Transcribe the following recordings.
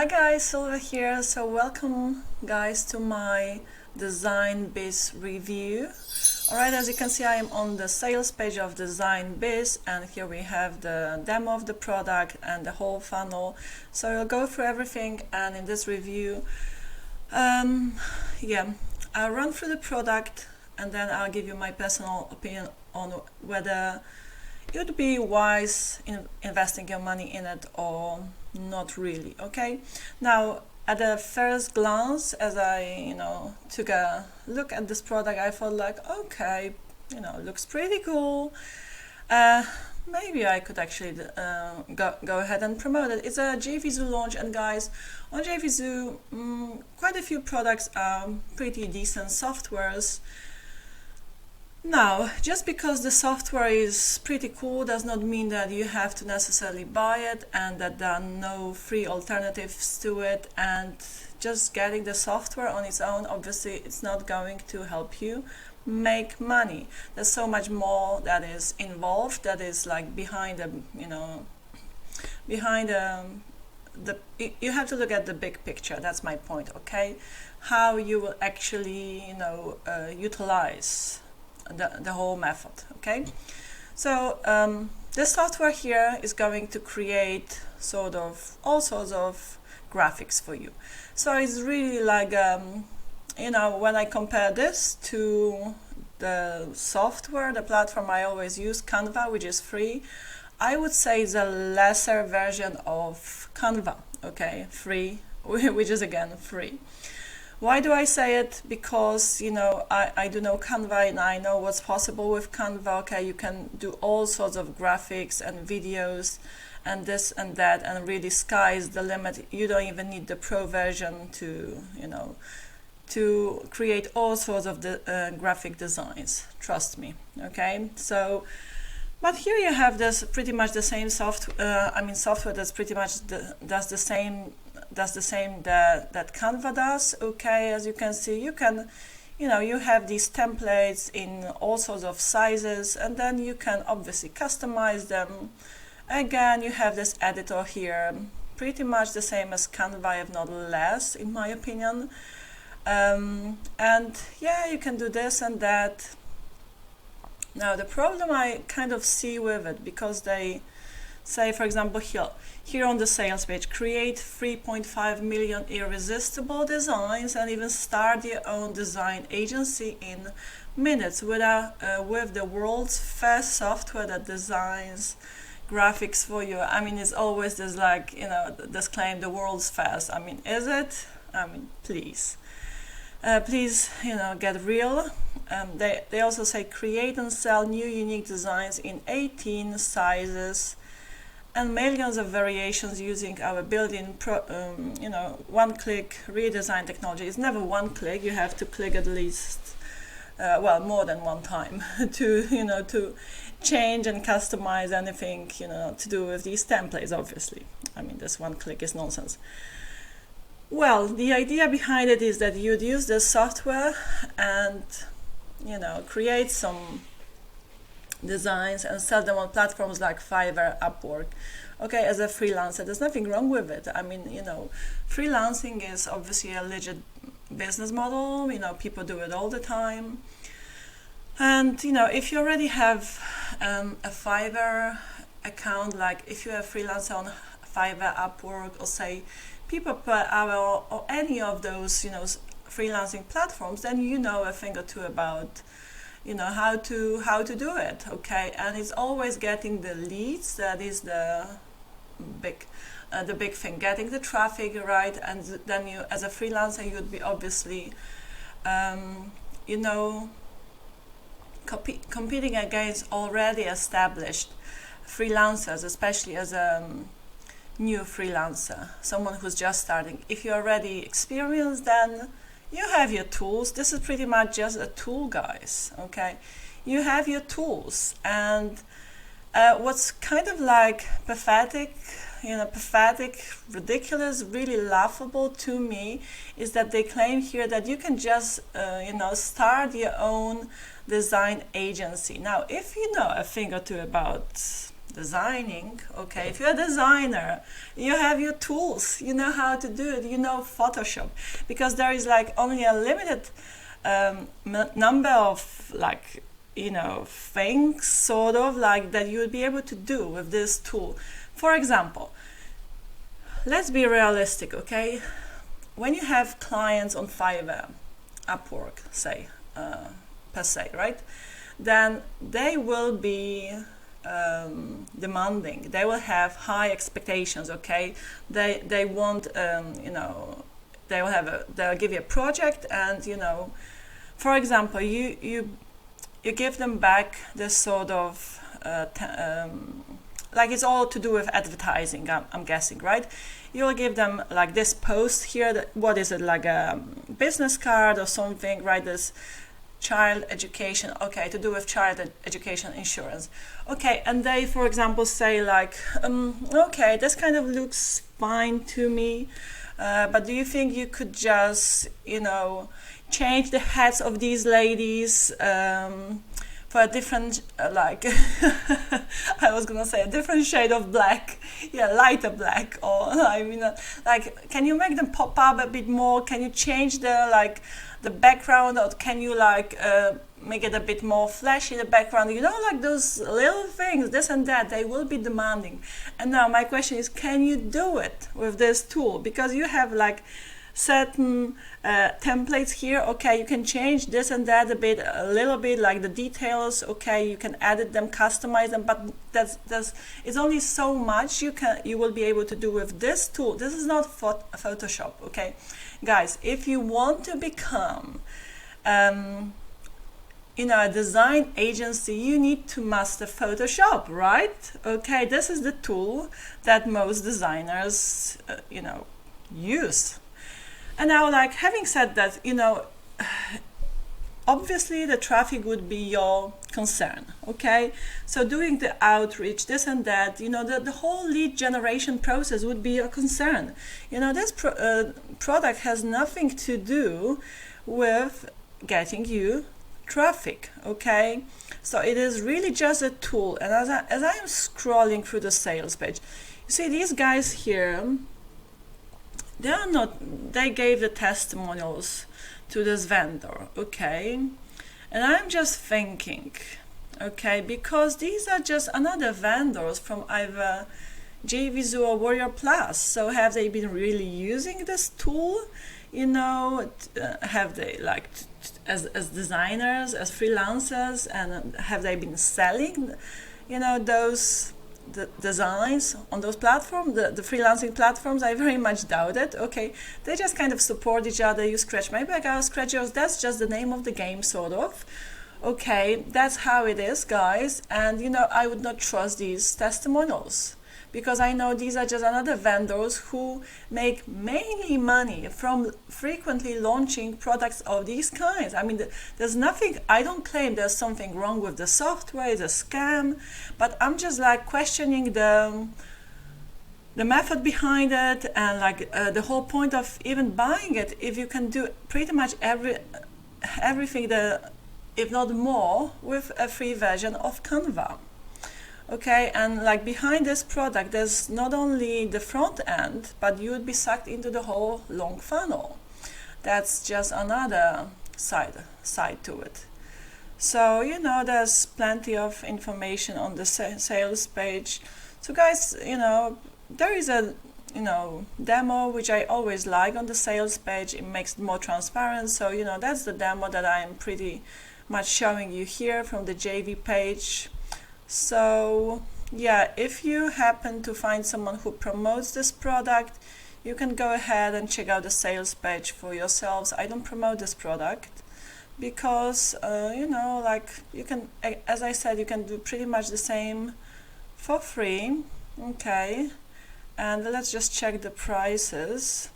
Hi guys, Sylvia here. So welcome guys to my DesignBiz review. Alright, as you can see I am on the sales page of DesignBiz, and here we have the demo of the product and the whole funnel. So I'll go through everything, and in this review I'll run through the product and then I'll give you my personal opinion on whether it would be wise in investing your money in it or not really. Okay, now at the first glance, as I took a look at this product, I felt like, okay, looks pretty cool. Maybe I could actually go ahead and promote it. It's a JVZoo launch, and guys, on JVZoo quite a few products are pretty decent softwares. Now, just because the software is pretty cool does not mean that you have to necessarily buy it and that there are no free alternatives to it, and just getting the software on its own, obviously it's not going to help you make money. There's so much more that is involved, that is like behind the you have to look at the big picture. That's my point. Okay, how you will actually utilize the whole method. Okay, so this software here is going to create all sorts of graphics for you. So it's really like when I compare this to the software, the platform I always use, Canva, which is free, I would say it's a lesser version of Canva. Okay, free, which is again free. Why do I say it? Because I do know Canva, and I know what's possible with Canva. Okay, you can do all sorts of graphics and videos and this and that, and really sky's the limit. You don't even need the pro version to create all sorts of graphic designs. Trust me. Okay, so but here you have this pretty much the same software that's pretty much does the same that Canva does. Okay, as you can see, you can you have these templates in all sorts of sizes, and then you can obviously customize them. Again, you have this editor here, pretty much the same as Canva, if not less, in my opinion. And yeah, you can do this and that. Now the problem I kind of see with it, because they say, for example, here on the sales page, create 3.5 million irresistible designs and even start your own design agency in minutes with the world's first software that designs graphics for you. I mean, it's always this this claim, the world's first. I mean, is it? I mean, please get real. They also say create and sell new unique designs in 18 sizes and millions of variations using our built-in one-click redesign technology. It's never one click. You have to click at least more than one time to change and customize anything to do with these templates. Obviously, I mean, this one click is nonsense. Well, the idea behind it is that you'd use this software and create some designs and sell them on platforms like Fiverr, Upwork. Okay, as a freelancer, there's nothing wrong with it. I mean, freelancing is obviously a legit business model. People do it all the time. And if you already have a Fiverr account, like if you're a freelancer on Fiverr, Upwork, or say people per hour, or any of those freelancing platforms, then you know a thing or two about how to do it. Okay, and it's always getting the leads that is the big thing, getting the traffic right. And then you, as a freelancer, you'd be obviously competing against already established freelancers, especially as a new freelancer, someone who's just starting. If you're already experienced, then you have your tools. This is pretty much just a tool, guys. Okay, you have your tools, and what's kind of like pathetic, ridiculous, really laughable to me is that they claim here that you can just start your own design agency. Now, if you know a thing or two about designing, okay, if you're a designer, you have your tools, you know how to do it, you know Photoshop, because there is like only a limited number of like, you know, things sort of like that you would be able to do with this tool. For example, let's be realistic, okay? When you have clients on Fiverr, Upwork, say, per se, right? Then they will be demanding. They will have high expectations. Okay, they want you know, they'll give you a project, and you know, for example, you give them back this sort of like it's all to do with advertising. I'm guessing, right? You'll give them like this post here. What is it, like a business card or something, right? This child education, okay, to do with child education insurance, okay, and they, for example, say like, okay, this kind of looks fine to me, but do you think you could just, you know, change the heads of these ladies for a different, like, I was gonna say a different shade of black, yeah, lighter black, or I mean, like, can you make them pop up a bit more? Can you change the, like, the background, or can you like make it a bit more flashy, the background, you know, like those little things, this and that, they will be demanding. And now my question is, can you do it with this tool? Because you have like certain templates here, okay, you can change this and that a little bit, like the details, okay, you can edit them, customize them, but that's it's only so much you will be able to do with this tool. This is not Photoshop, okay, guys. If you want to become you know, a design agency, you need to master Photoshop, right? Okay, this is the tool that most designers you know, use. And now, like, having said that, you know, obviously the traffic would be your concern, okay? So doing the outreach, this and that, you know, the whole lead generation process would be your concern. You know, this product has nothing to do with getting you traffic, okay? So it is really just a tool. And as I am scrolling through the sales page, you see these guys here, they gave the testimonials to this vendor, okay? And I'm just thinking, okay, because these are just another vendors from either JVZoo or Warrior Plus. So have they been really using this tool? You know, have they, like, as designers, as freelancers, and have they been selling, you know, those the designs on those platforms, the freelancing platforms? I very much doubt it. Okay, they just kind of support each other. You scratch my back, I'll scratch yours. That's just the name of the game, sort of. Okay, that's how it is, guys. And you know, I would not trust these testimonials, because I know these are just another vendors who make mainly money from frequently launching products of these kinds. I mean, there's nothing, I don't claim there's something wrong with the software, it's a scam, but I'm just like questioning the method behind it, and like the whole point of even buying it, if you can do pretty much everything, if not more, with a free version of Canva. Okay, and like behind this product, there's not only the front end, but you would be sucked into the whole long funnel. That's just another side to it. So, you know, there's plenty of information on the sales page. So guys, you know, there is a, you know, demo, which I always like on the sales page. It makes it more transparent. So, you know, that's the demo that I'm pretty much showing you here from the JV page. So yeah, if you happen to find someone who promotes this product, you can go ahead and check out the sales page for yourselves. I don't promote this product because you know, like, you can, as I said, you can do pretty much the same for free. Okay, and let's just check the prices.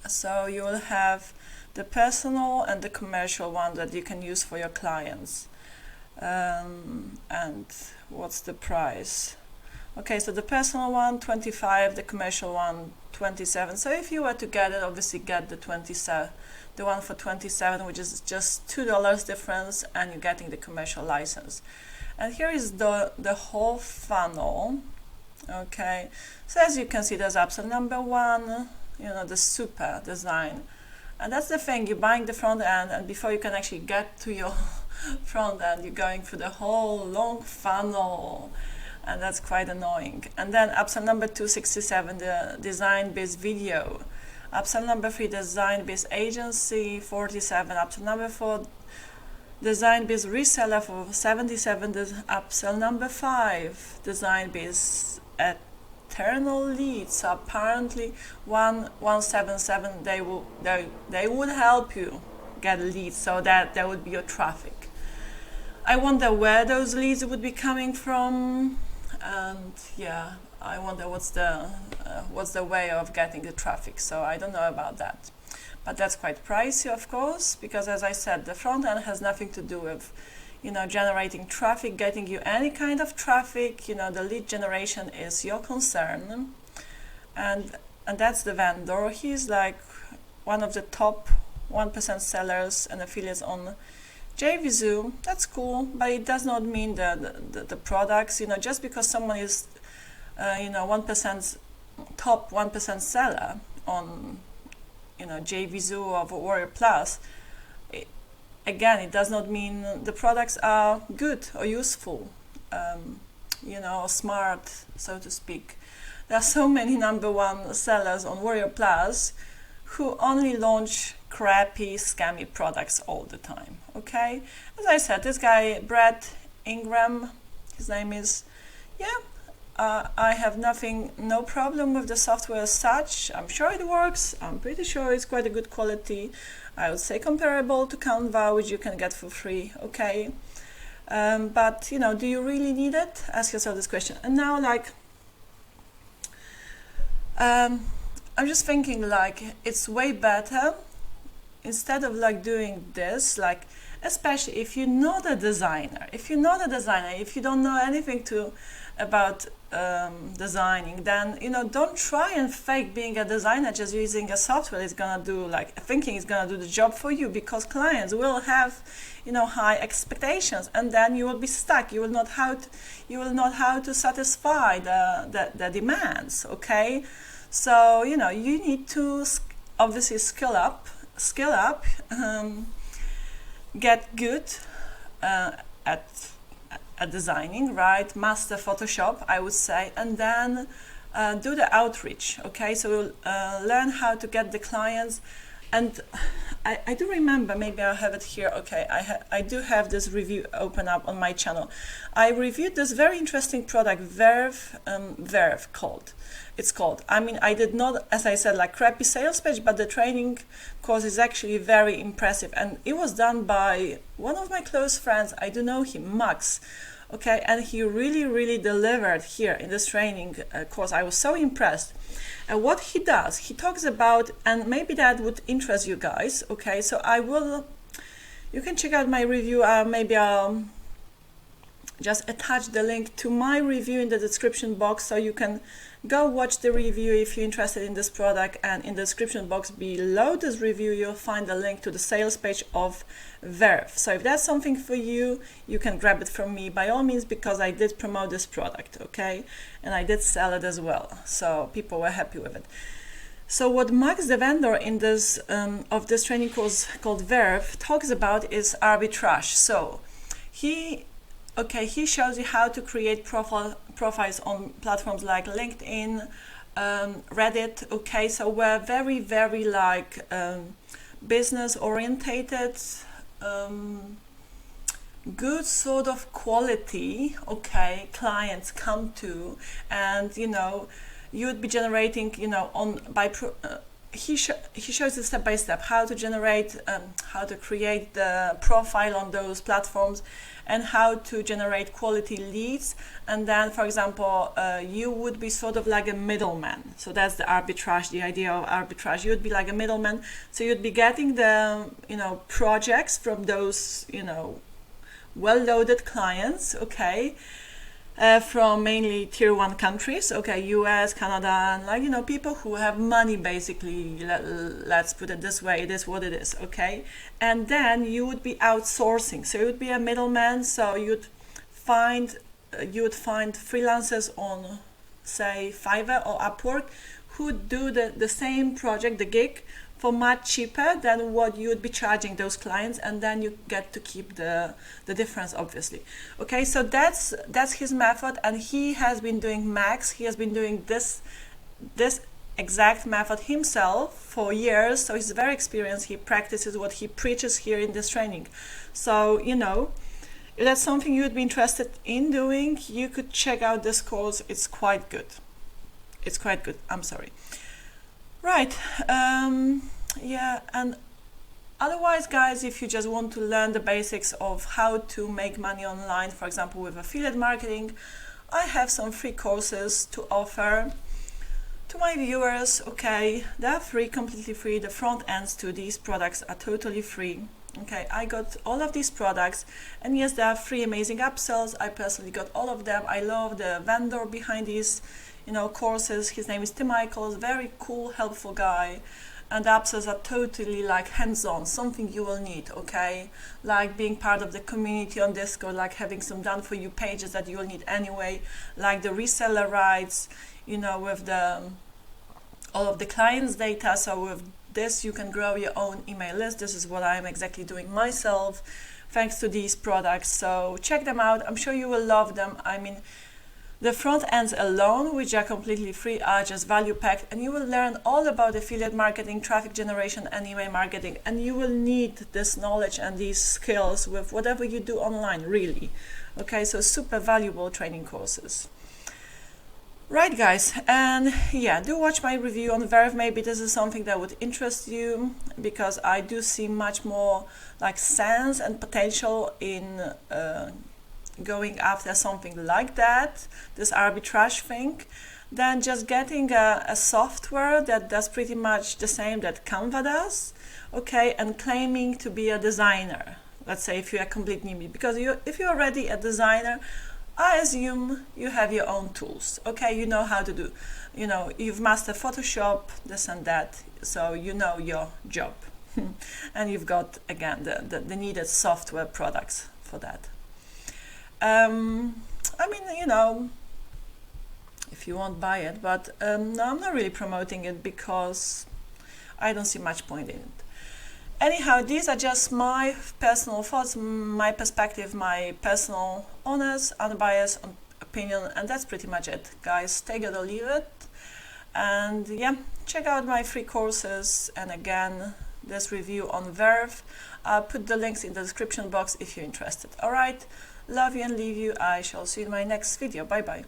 So you will have the personal and the commercial one that you can use for your clients. And what's the price? Okay, so the personal one 25, the commercial one 27. So if you were to get it, obviously get the 27, the one for 27, which is just $2 difference, and you're getting the commercial license. And here is the whole funnel. Okay, so as you can see, there's upsell number 1, the super design. And that's the thing, you're buying the front end, and before you can actually get to your front end, you're going through the whole long funnel, and that's quite annoying. And then upsell number 267, the DesignBiz video. Upsell number 3, DesignBiz agency, 47. Upsell number 4, DesignBiz reseller for 77. Upsell number 5, DesignBiz eternal leads. So apparently 177, they would help you get leads, so that would be your traffic. I wonder where those leads would be coming from, and yeah, I wonder what's the way of getting the traffic. So I don't know about that, but that's quite pricey, of course, because as I said, the front end has nothing to do with generating traffic, getting you any kind of traffic. The lead generation is your concern, and that's the vendor. He's like one of the top 1% sellers and affiliates on JVZoo. That's cool, but it does not mean that the products, just because someone is 1% top 1% seller on JVZoo or Warrior Plus, again, it does not mean the products are good or useful, or smart, so to speak. There are so many number 1 sellers on Warrior Plus who only launch crappy, scammy products all the time, okay? As I said, this guy, Brett Ingram, his name is, I have no problem with the software as such. I'm sure it works. I'm pretty sure it's quite a good quality. I would say comparable to Canva, which you can get for free, okay? But, do you really need it? Ask yourself this question. And now, I'm just thinking, it's way better, instead of, doing this, especially if you're not a designer, if you don't know anything about designing, then don't try and fake being a designer just using a software is gonna do thinking it's gonna do the job for you, because clients will have high expectations, and then you will be stuck. You will not how to satisfy the demands, okay? So you need to obviously skill up, get good at designing, right? Master Photoshop, I would say, and then do the outreach, okay? So we'll learn how to get the clients. And I do remember, maybe I have it here, okay, I do have this review open up on my channel. I reviewed this very interesting product, Verve it's called. I mean, I did not, as I said, crappy sales page, but the training course is actually very impressive, and it was done by one of my close friends. I do know him, Max, okay, and he really delivered here in this training course. I was so impressed. And what he does, he talks about, and maybe that would interest you guys, okay, so you can check out my review. Maybe I'll just attach the link to my review in the description box, so you can go watch the review if you're interested in this product. And in the description box below this review, you'll find a link to the sales page of Verve. So if that's something for you, you can grab it from me by all means, because I did promote this product, okay, and I did sell it as well, so people were happy with it. So what Max, the vendor in this of this training course called Verve, talks about is arbitrage. So he shows you how to create profiles on platforms like LinkedIn, Reddit, okay, so we're very business orientated, good sort of quality, okay, clients come to, and you would be generating, he shows you step by step how to generate, how to create the profile on those platforms, and how to generate quality leads. And then, for example, you would be sort of like a middleman. So that's the arbitrage, the idea of arbitrage. You would be like a middleman. So you'd be getting the, projects from those, well-loaded clients, okay, from mainly tier 1 countries, okay, US, Canada, and people who have money, basically. Let's put it this way, it is what it is, okay. And then you would be outsourcing, so you would be a middleman, so you'd find you would find freelancers on, say, Fiverr or Upwork who do the same project, the gig, for much cheaper than what you would be charging those clients, and then you get to keep the difference, obviously. Okay, so that's his method, and he has been doing Max. He has been doing this exact method himself for years, so he's very experienced. He practices what he preaches here in this training. So, you know, if that's something you would be interested in doing, you could check out this course. It's quite good. It's quite good. I'm sorry. Right. Yeah, and otherwise, guys, if you just want to learn the basics of how to make money online, for example, with affiliate marketing, I have some free courses to offer to my viewers. Okay, they're free, completely free. The front ends to these products are totally free. Okay, I got all of these products, and yes, they are free, amazing upsells. I personally got all of them. I love the vendor behind these, you know, courses. His name is Tim Michaels, very cool, helpful guy. And the upsells are totally like hands-on, something you will need, okay? Like being part of the community on Discord, like having some done-for-you pages that you will need anyway, like the reseller rights, you know, with all of the clients' data. So with this, you can grow your own email list. This is what I'm exactly doing myself, thanks to these products. So check them out. I'm sure you will love them. I mean, the front ends alone, which are completely free, are just value-packed, and you will learn all about affiliate marketing, traffic generation, and email marketing, and you will need this knowledge and these skills with whatever you do online, really. Okay, so super valuable training courses. Right, guys, and yeah, do watch my review on Verve. Maybe this is something that would interest you, because I do see much more like sense and potential in going after something like that, this arbitrage thing, than just getting a software that does pretty much the same that Canva does, okay, and claiming to be a designer. Let's say if you're a complete newbie, because if you're already a designer, I assume you have your own tools, okay, you know how to do, you know, you've mastered Photoshop, this and that, so you know your job. And you've got, again, the needed software products for that. I mean, you know, if you won't buy it, but no, I'm not really promoting it because I don't see much point in it. Anyhow, these are just my personal thoughts, my perspective, my personal honest, unbiased opinion, and that's pretty much it, guys. Take it or leave it. And yeah, check out my free courses, and again, this review on Verve. I'll put the links in the description box if you're interested. Alright, love you and leave you. I shall see you in my next video. Bye bye.